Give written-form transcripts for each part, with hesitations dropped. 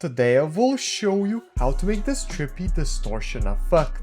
Today I will show you how to make this trippy distortion effect.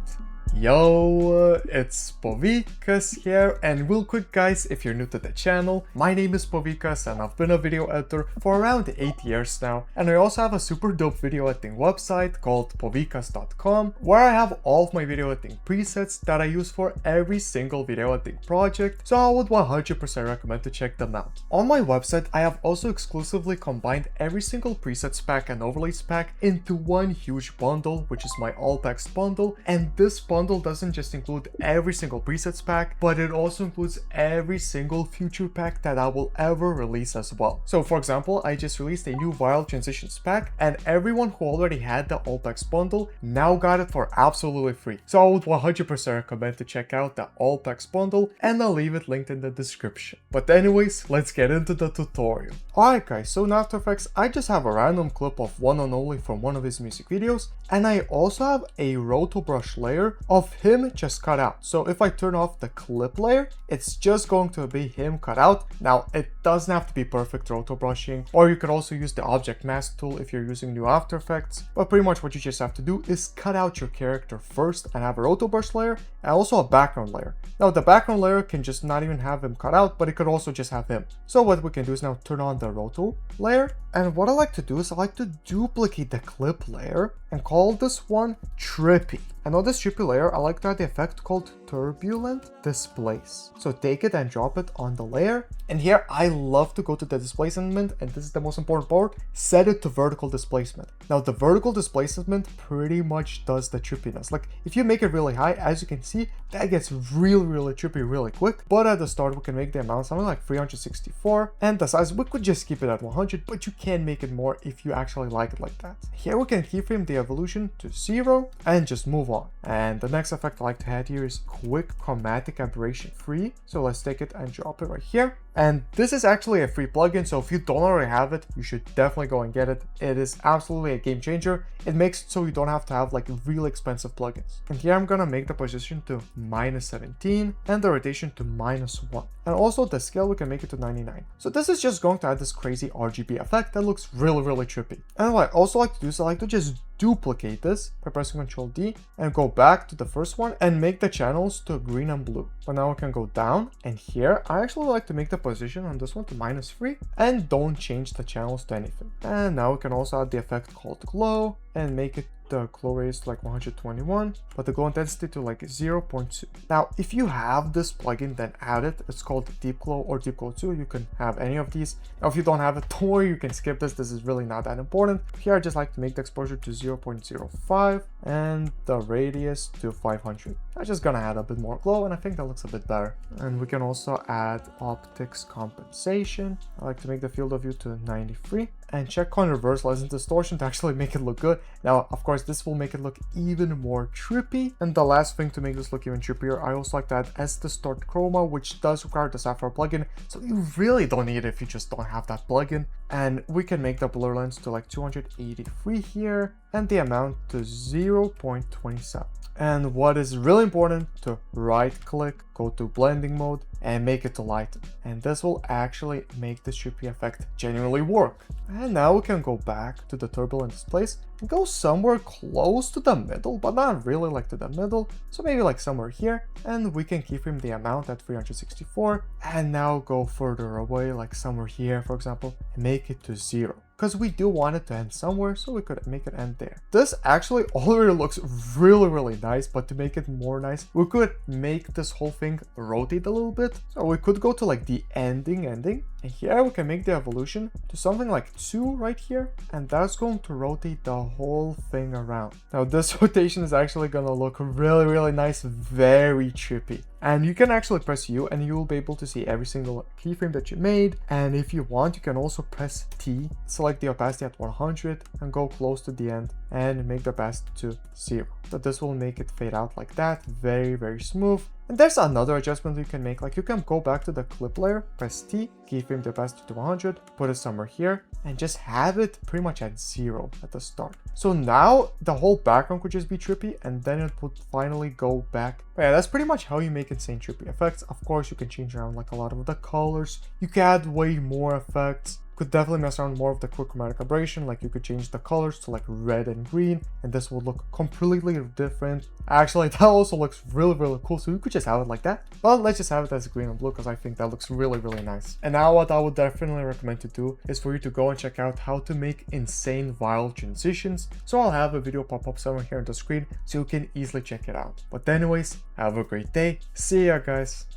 Yo, it's Povikas here, and real quick guys, if you're new to the channel, my name is Povikas and I've been a video editor for around 8 years now, and I also have a super dope video editing website called povikas.com where I have all of my video editing presets that I use for every single video editing project, so I would 100% recommend to check them out. On my website, I have also exclusively combined every single presets pack and overlays pack into one huge bundle, which is my all packs bundle, and this bundle doesn't just include every single presets pack, but it also includes every single future pack that I will ever release as well. So for example, I just released a new viral transitions pack, and everyone who already had the all packs bundle now got it for absolutely free. So I would 100% recommend to check out the all packs bundle, and I'll leave it linked in the description. But anyways, let's get into the tutorial. Alright guys, so in After Effects, I just have a random clip of One and Only from one of his music videos, and I also have a roto brush layer of him just cut out. So if I turn off the clip layer, it's just going to be him cut out. Now it doesn't have to be perfect roto brushing, or you could also use the object mask tool if you're using new After Effects, but pretty much what you just have to do is cut out your character first and have a roto brush layer and also a background layer. Now the background layer can just not even have him cut out, but it could also just have him. So what we can do is now turn on the roto layer, and what I like to do is I like to duplicate the clip layer and call this one Trippy. And on this trippy layer, I like to add the effect called turbulent displace. So take it and drop it on the layer. And here I love to go to the displacement, and this is the most important part, set it to vertical displacement. Now the vertical displacement pretty much does the trippiness. Like if you make it really high, as you can see, that gets really trippy really quick. But at the start, we can make the amount something like 364, and the size, we could just keep it at 100, but you can make it more if you actually like it like that. Here we can keyframe the evolution to 0 and just move on. And the next effect I like to add here is quick chromatic aberration free. So let's take it and drop it right here. And this is actually a free plugin, so if you don't already have it, you should definitely go and get it. It is absolutely a game changer. It makes it so you don't have to have like really expensive plugins. And here I'm gonna make the position to -17 and the rotation to -1. And also the scale, we can make it to 99. So this is just going to add this crazy RGB effect that looks really trippy. And what I also like to do is I like to just duplicate this by pressing Ctrl D and go back to the first one and make the channels to green and blue. But now we can go down, and here I actually like to make the position on this one to -3 and don't change the channels to anything. And now we can also add the effect called glow and make it the glow rays to like 121, but the glow intensity to like 0.2. Now, if you have this plugin, then add it. It's called Deep Glow or Deep Glow 2. You can have any of these. Now, if you don't have it, don't worry, you can skip this. This is really not that important. Here, I just like to make the exposure to 0.05 and the radius to 500. I'm just gonna add a bit more glow, and I think that looks a bit better. And we can also add optics compensation. I like to make the field of view to 93 and check on reverse lens and distortion to actually make it look good. Now, of course, this will make it look even more trippy. And the last thing to make this look even trippier, I also like to add S-Distort Chroma, which does require the Sapphire plugin, so you really don't need it if you just don't have that plugin. And we can make the blur lens to like 283 here, and the amount to 0.27. And what is really important, to right click, go to blending mode and make it to lighten. And this will actually make the trippy effect genuinely work. And now we can go back to the turbulent displace and go somewhere close to the middle, but not really like to the middle. So maybe like somewhere here, and we can keyframe the amount at 364 and now go further away, like somewhere here, for example, and make it to 0. Because we do want it to end somewhere, so we could make it end there. This actually already looks really nice, but to make it more nice, we could make this whole thing rotate a little bit. So we could go to like the ending, and here we can make the evolution to something like 2 right here, and that's going to rotate the whole thing around. Now this rotation is actually gonna look really nice, very trippy. And you can actually press U and you will be able to see every single keyframe that you made. And if you want, you can also press T, select the opacity at 100 and go close to the end and make the opacity to 0. So this will make it fade out like that, very smooth. And there's another adjustment you can make, like you can go back to the clip layer, press T, keyframe the opacity to 100, put it somewhere here, and just have it pretty much at 0 at the start. So now the whole background could just be trippy, and then it would finally go back. But yeah, that's pretty much how you make insane trippy effects. Of course, you can change around like a lot of the colors. You can add way more effects. could definitely mess around more with the quick chromatic aberration, like you could change the colors to like red and green, and this would look completely different. Actually, that also looks really cool, so you could just have it like that. But let's just have it as green and blue because I think that looks really nice. And now what I would definitely recommend to do is for you to go and check out how to make insane viral transitions. So I'll have a video pop up somewhere here on the screen so you can easily check it out. But anyways, have a great day. See ya, guys.